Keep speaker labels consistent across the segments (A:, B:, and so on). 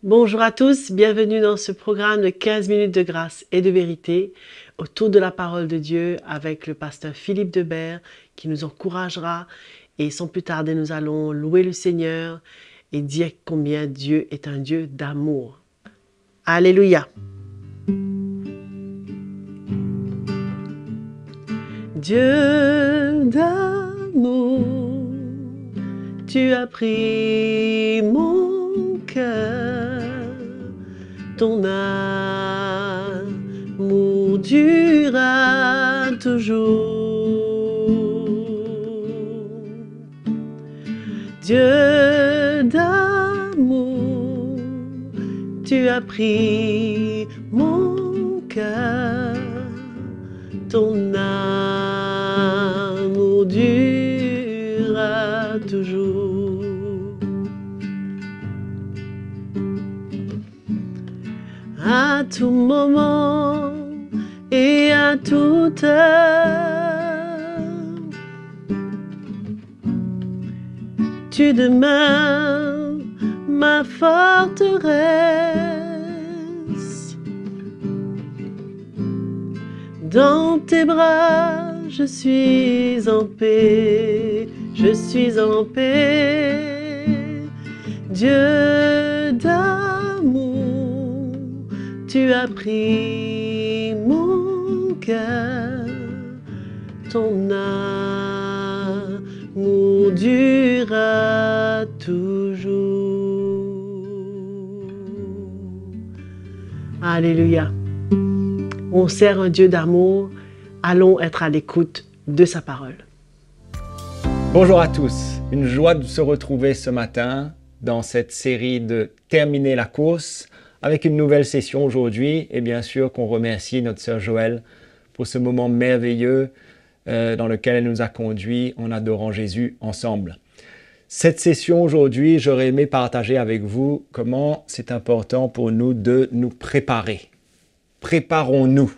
A: Bonjour à tous, bienvenue dans ce programme de 15 minutes de grâce et de vérité autour de la parole de Dieu avec le pasteur Philippe Debert qui nous encouragera et sans plus tarder nous allons louer le Seigneur et dire combien Dieu est un Dieu d'amour. Alléluia! Dieu d'amour, tu as pris mon cœur, ton amour durera toujours. Dieu d'amour, tu as pris mon cœur, ton amour durera toujours. À tout moment et à toute heure, tu demeures ma forteresse. Dans tes bras, je suis en paix, je suis en paix. Dieu d'amour, tu as pris mon cœur, ton amour durera toujours. Alléluia. On sert un Dieu d'amour, allons être à l'écoute de sa parole.
B: Bonjour à tous, une joie de se retrouver ce matin dans cette série de Terminer la course avec une nouvelle session aujourd'hui et bien sûr qu'on remercie notre sœur Joëlle pour ce moment merveilleux dans lequel elle nous a conduits en adorant Jésus ensemble. Cette session aujourd'hui, j'aurais aimé partager avec vous comment c'est important pour nous de nous préparer. Préparons-nous.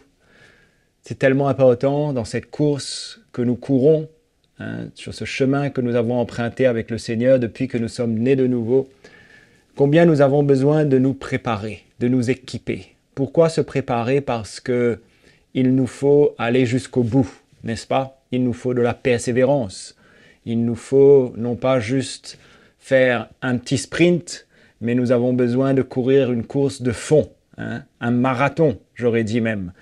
B: C'est tellement important dans cette course que nous courons, sur ce chemin que nous avons emprunté avec le Seigneur depuis que nous sommes nés de nouveau, combien nous avons besoin de nous préparer, de nous équiper. Pourquoi se préparer? Parce que il nous faut aller jusqu'au bout, n'est-ce pas? Il nous faut de la persévérance. Il nous faut non pas juste faire un petit sprint, mais nous avons besoin de courir une course de fond, un marathon, j'aurais dit même.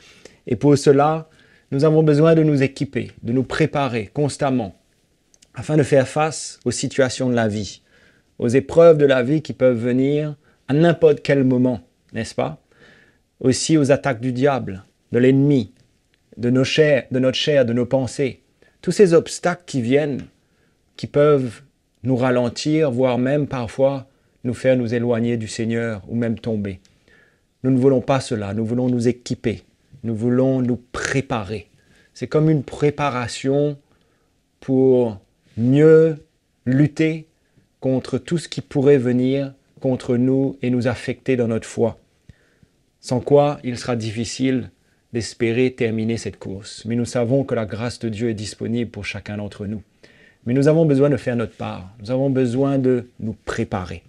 B: Et pour cela, nous avons besoin de nous équiper, de nous préparer constamment, afin de faire face aux situations de la vie, aux épreuves de la vie qui peuvent venir à n'importe quel moment, n'est-ce pas? Aussi aux attaques du diable, de l'ennemi, de notre chair, de nos pensées. Tous ces obstacles qui viennent, qui peuvent nous ralentir, voire même parfois nous faire nous éloigner du Seigneur ou même tomber. Nous ne voulons pas cela, nous voulons nous équiper, nous voulons nous préparer. C'est comme une préparation pour mieux lutter contre tout ce qui pourrait venir contre nous et nous affecter dans notre foi. Sans quoi, il sera difficile d'espérer terminer cette course. Mais nous savons que la grâce de Dieu est disponible pour chacun d'entre nous. Mais nous avons besoin de faire notre part. Nous avons besoin de nous préparer.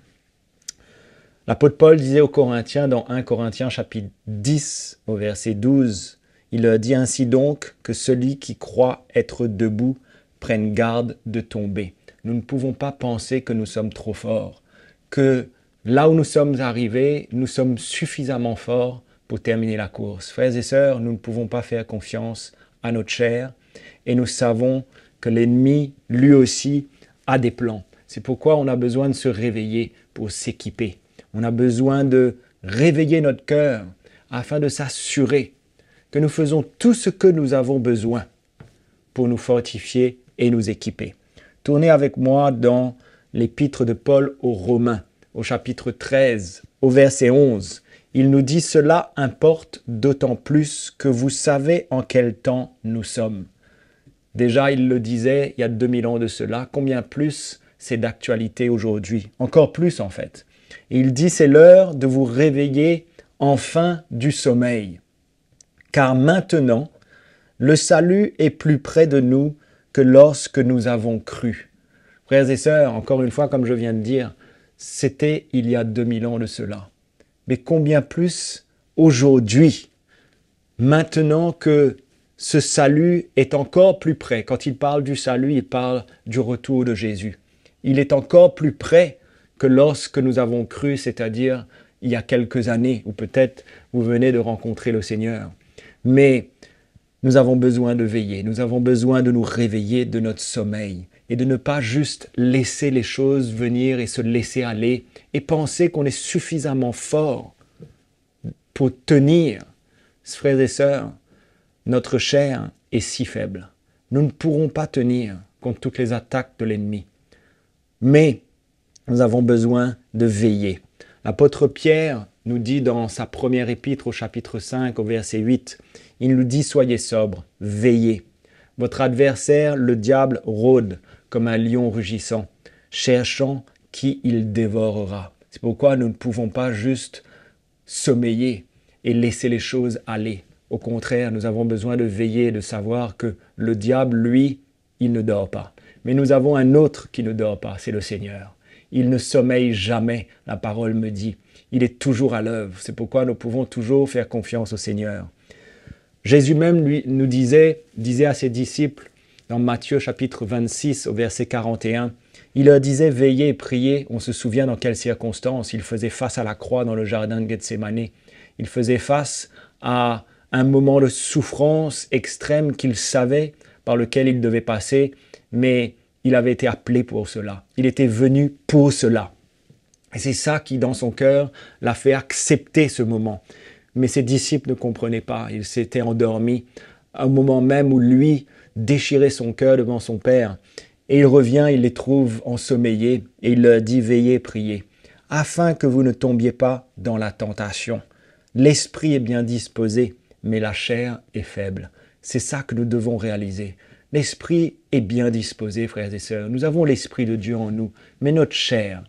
B: L'apôtre Paul disait aux Corinthiens dans 1 Corinthiens chapitre 10 au verset 12, il leur dit ainsi donc que celui qui croit être debout prenne garde de tomber. Nous ne pouvons pas penser que nous sommes trop forts, que là où nous sommes arrivés, nous sommes suffisamment forts pour terminer la course. Frères et sœurs, nous ne pouvons pas faire confiance à notre chair et nous savons que l'ennemi, lui aussi, a des plans. C'est pourquoi on a besoin de se réveiller pour s'équiper. On a besoin de réveiller notre cœur afin de s'assurer que nous faisons tout ce que nous avons besoin pour nous fortifier et nous équiper. Tournez avec moi dans l'épître de Paul aux Romains, au chapitre 13, au verset 11. Il nous dit « Cela importe d'autant plus que vous savez en quel temps nous sommes. » Déjà, il le disait il y a 2000 ans de cela, combien plus c'est d'actualité aujourd'hui, encore plus en fait. Et il dit « C'est l'heure de vous réveiller enfin du sommeil, car maintenant, le salut est plus près de nous que lorsque nous avons cru. » Frères et sœurs, encore une fois, comme je viens de dire, c'était il y a 2000 ans de cela. mais combien plus aujourd'hui, maintenant que ce salut est encore plus près. Quand il parle du salut, il parle du retour de Jésus. Il est encore plus près que lorsque nous avons cru, c'est-à-dire il y a quelques années, ou peut-être vous venez de rencontrer le Seigneur. Mais nous avons besoin de veiller, nous avons besoin de nous réveiller de notre sommeil et de ne pas juste laisser les choses venir et se laisser aller et penser qu'on est suffisamment fort pour tenir. Frères et sœurs, notre chair est si faible. Nous ne pourrons pas tenir contre toutes les attaques de l'ennemi. Mais nous avons besoin de veiller. L'apôtre Pierre nous dit dans sa première épître au chapitre 5, au verset 8, il nous dit « Soyez sobres, veillez. Votre adversaire, le diable, rôde comme un lion rugissant, cherchant qui il dévorera. » C'est pourquoi nous ne pouvons pas juste sommeiller et laisser les choses aller. Au contraire, nous avons besoin de veiller, de savoir que le diable, lui, il ne dort pas. Mais nous avons un autre qui ne dort pas, c'est le Seigneur. Il ne sommeille jamais, la parole me dit. Il est toujours à l'œuvre. C'est pourquoi nous pouvons toujours faire confiance au Seigneur. Jésus même nous disait à ses disciples, dans Matthieu chapitre 26 au verset 41, il leur disait « Veillez et priez ». On se souvient dans quelles circonstances. Il faisait face à la croix dans le jardin de Gethsémani. Il faisait face à un moment de souffrance extrême qu'il savait par lequel il devait passer, mais il avait été appelé pour cela. Il était venu pour cela. Et c'est ça qui, dans son cœur, l'a fait accepter ce moment. Mais ses disciples ne comprenaient pas. Ils s'étaient endormis à un moment même où lui déchirait son cœur devant son Père. Et il revient, il les trouve ensommeillés et il leur dit « Veillez, priez, afin que vous ne tombiez pas dans la tentation. L'esprit est bien disposé, mais la chair est faible. » C'est ça que nous devons réaliser. L'esprit est bien disposé, frères et sœurs. Nous avons l'Esprit de Dieu en nous, mais notre chair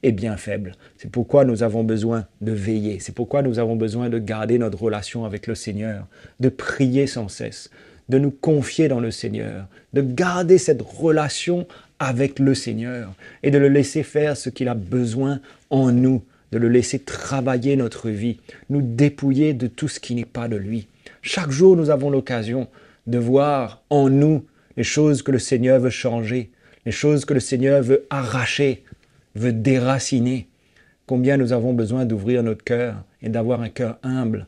B: est bien faible. C'est pourquoi nous avons besoin de veiller. C'est pourquoi nous avons besoin de garder notre relation avec le Seigneur, de prier sans cesse, de nous confier dans le Seigneur, de garder cette relation avec le Seigneur et de le laisser faire ce qu'il a besoin en nous, de le laisser travailler notre vie, nous dépouiller de tout ce qui n'est pas de lui. Chaque jour, nous avons l'occasion de voir en nous les choses que le Seigneur veut changer, les choses que le Seigneur veut arracher, veut déraciner. Combien nous avons besoin d'ouvrir notre cœur et d'avoir un cœur humble,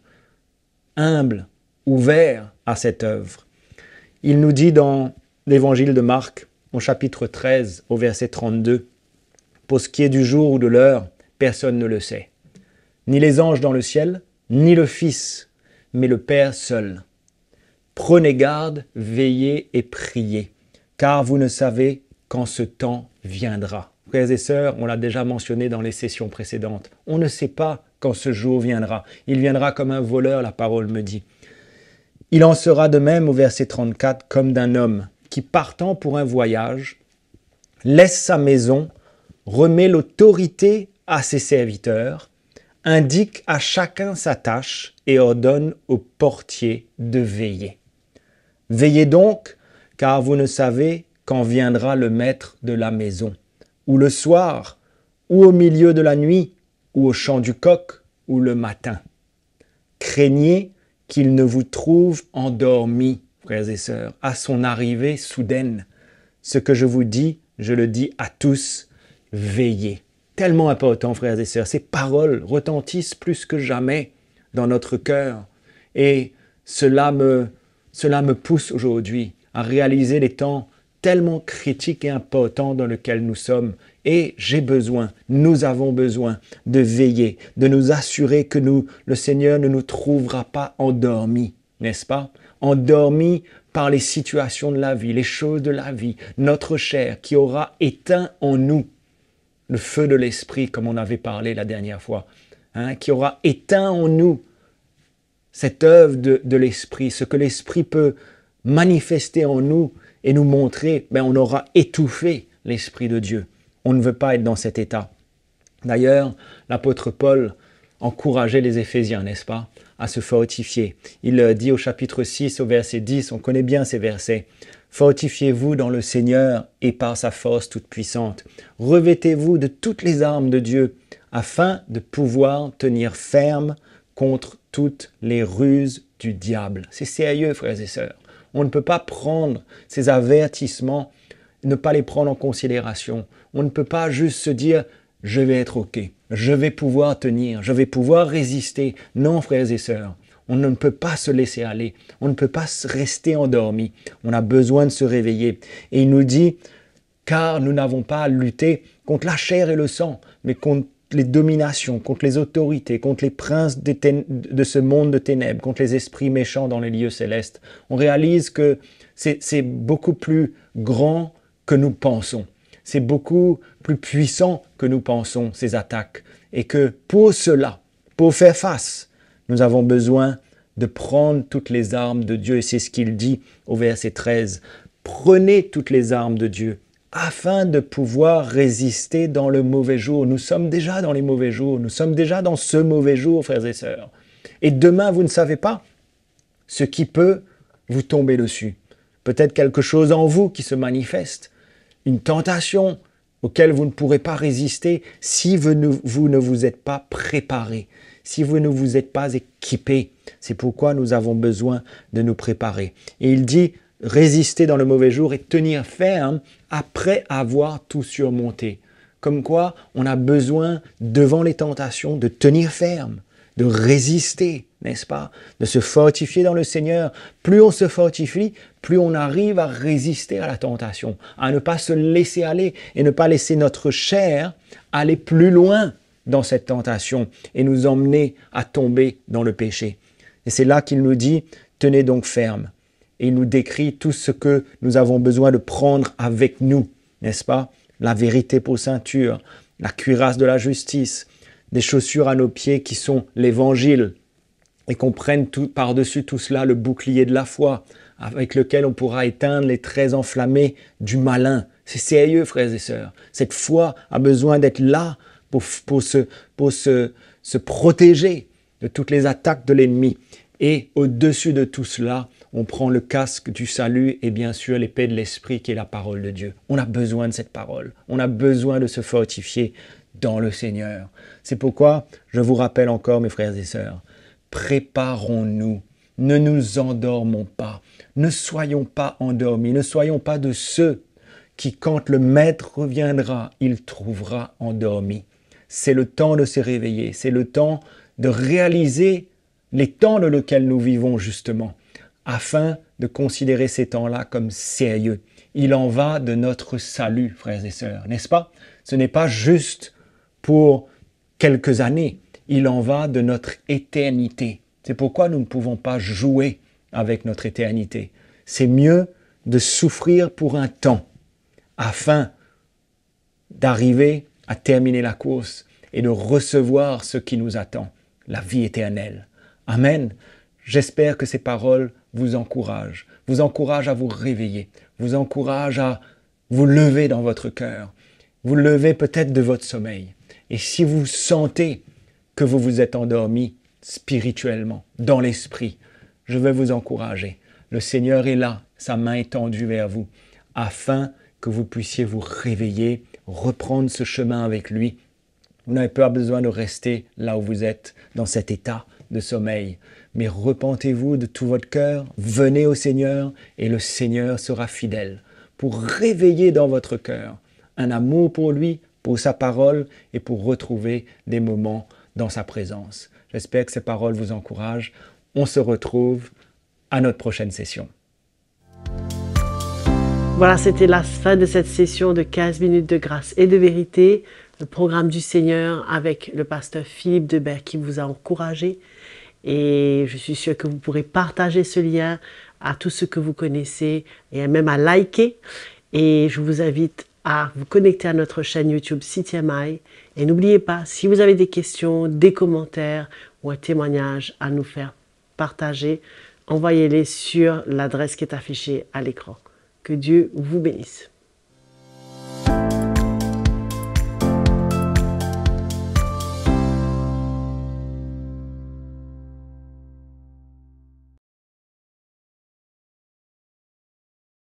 B: ouvert à cette œuvre. Il nous dit dans l'évangile de Marc, au chapitre 13, au verset 32, « Pour ce qui est du jour ou de l'heure, personne ne le sait. Ni les anges dans le ciel, ni le Fils, mais le Père seul. Prenez garde, veillez et priez, car vous ne savez quand ce temps viendra. » Frères et sœurs, on l'a déjà mentionné dans les sessions précédentes. On ne sait pas quand ce jour viendra. Il viendra comme un voleur, la parole me dit. Il en sera de même au verset 34, comme d'un homme qui, partant pour un voyage, laisse sa maison, remet l'autorité à ses serviteurs, indique à chacun sa tâche et ordonne au portier de veiller. Veillez donc, car vous ne savez quand viendra le maître de la maison, ou le soir, ou au milieu de la nuit, ou au chant du coq, ou le matin. Craignez qu'il ne vous trouve endormis, frères et sœurs, à son arrivée soudaine. Ce que je vous dis, je le dis à tous, veillez. Tellement important, frères et sœurs. Ces paroles retentissent plus que jamais dans notre cœur. Et cela me pousse aujourd'hui à réaliser les temps tellement critiques et importants dans lesquels nous sommes. Et nous avons besoin de veiller, de nous assurer que le Seigneur ne nous trouvera pas endormis, n'est-ce pas? Endormis par les situations de la vie, les choses de la vie, notre chair qui aura éteint en nous le feu de l'esprit, comme on avait parlé la dernière fois, qui aura éteint en nous cette œuvre de l'esprit, ce que l'esprit peut manifester en nous et nous montrer, on aura étouffé l'esprit de Dieu. On ne veut pas être dans cet état. D'ailleurs, l'apôtre Paul encourageait les Éphésiens, n'est-ce pas, à se fortifier. Il dit au chapitre 6, au verset 10, on connaît bien ces versets, « Fortifiez-vous dans le Seigneur et par sa force toute puissante. Revêtez-vous de toutes les armes de Dieu, afin de pouvoir tenir ferme contre toutes les ruses du diable. C'est sérieux, frères et sœurs. On ne peut pas prendre ces avertissements, ne pas les prendre en considération. On ne peut pas juste se dire « je vais être OK, je vais pouvoir tenir, je vais pouvoir résister ». Non, frères et sœurs, on ne peut pas se laisser aller. On ne peut pas rester endormi. On a besoin de se réveiller. Et il nous dit « car nous n'avons pas à lutter contre la chair et le sang, mais contre les dominations, contre les autorités, contre les princes de ce monde de ténèbres, contre les esprits méchants dans les lieux célestes. » On réalise que c'est beaucoup plus grand que nous pensons. C'est beaucoup plus puissant que nous pensons, ces attaques. Et que pour cela, pour faire face, nous avons besoin de prendre toutes les armes de Dieu. Et c'est ce qu'il dit au verset 13. Prenez toutes les armes de Dieu afin de pouvoir résister dans le mauvais jour. Nous sommes déjà dans les mauvais jours. Nous sommes déjà dans ce mauvais jour, frères et sœurs. Et demain, vous ne savez pas ce qui peut vous tomber dessus. Peut-être quelque chose en vous qui se manifeste. Une tentation auquel vous ne pourrez pas résister si vous ne vous êtes pas préparé, si vous ne vous êtes pas équipé. C'est pourquoi nous avons besoin de nous préparer. Et il dit, résister dans le mauvais jour et tenir ferme après avoir tout surmonté. Comme quoi, on a besoin, devant les tentations, de tenir ferme, de résister, n'est-ce pas? De se fortifier dans le Seigneur. Plus on se fortifie, plus on arrive à résister à la tentation, à ne pas se laisser aller et ne pas laisser notre chair aller plus loin dans cette tentation et nous emmener à tomber dans le péché. Et c'est là qu'il nous dit, tenez donc ferme. Et il nous décrit tout ce que nous avons besoin de prendre avec nous, n'est-ce pas? La vérité pour ceinture, la cuirasse de la justice, des chaussures à nos pieds qui sont l'évangile, et qu'on prenne par-dessus tout cela le bouclier de la foi, avec lequel on pourra éteindre les traits enflammés du malin. C'est sérieux, frères et sœurs. Cette foi a besoin d'être là pour se protéger de toutes les attaques de l'ennemi. Et au-dessus de tout cela, on prend le casque du salut et bien sûr l'épée de l'esprit qui est la parole de Dieu. On a besoin de cette parole. On a besoin de se fortifier dans le Seigneur. C'est pourquoi je vous rappelle encore, mes frères et sœurs, préparons-nous. Ne nous endormons pas. Ne soyons pas endormis. Ne soyons pas de ceux qui, quand le Maître reviendra, il trouvera endormi. C'est le temps de se réveiller. C'est le temps de réaliser les temps dans lesquels nous vivons justement, afin de considérer ces temps-là comme sérieux. Il en va de notre salut, frères et sœurs, n'est-ce pas? Ce n'est pas juste pour quelques années, il en va de notre éternité. C'est pourquoi nous ne pouvons pas jouer avec notre éternité. C'est mieux de souffrir pour un temps, afin d'arriver à terminer la course et de recevoir ce qui nous attend, la vie éternelle. Amen. J'espère que ces paroles vous encouragent à vous réveiller, vous encouragent à vous lever dans votre cœur, vous lever peut-être de votre sommeil. Et si vous sentez que vous vous êtes endormi spirituellement, dans l'esprit, je vais vous encourager. Le Seigneur est là, sa main est tendue vers vous, afin que vous puissiez vous réveiller, reprendre ce chemin avec lui. Vous n'avez pas besoin de rester là où vous êtes, dans cet état de sommeil. Mais repentez-vous de tout votre cœur, venez au Seigneur et le Seigneur sera fidèle pour réveiller dans votre cœur un amour pour lui, pour sa parole et pour retrouver des moments dans sa présence. J'espère que ces paroles vous encouragent. On se retrouve à notre prochaine session.
A: Voilà, c'était la fin de cette session de 15 minutes de grâce et de vérité, le programme du Seigneur avec le pasteur Philippe Debert qui vous a encouragé. Et je suis sûre que vous pourrez partager ce lien à tous ceux que vous connaissez et même à liker. Et je vous invite à vous connecter à notre chaîne YouTube CTMI. Et n'oubliez pas, si vous avez des questions, des commentaires ou un témoignage à nous faire partager, envoyez-les sur l'adresse qui est affichée à l'écran. Que Dieu vous bénisse.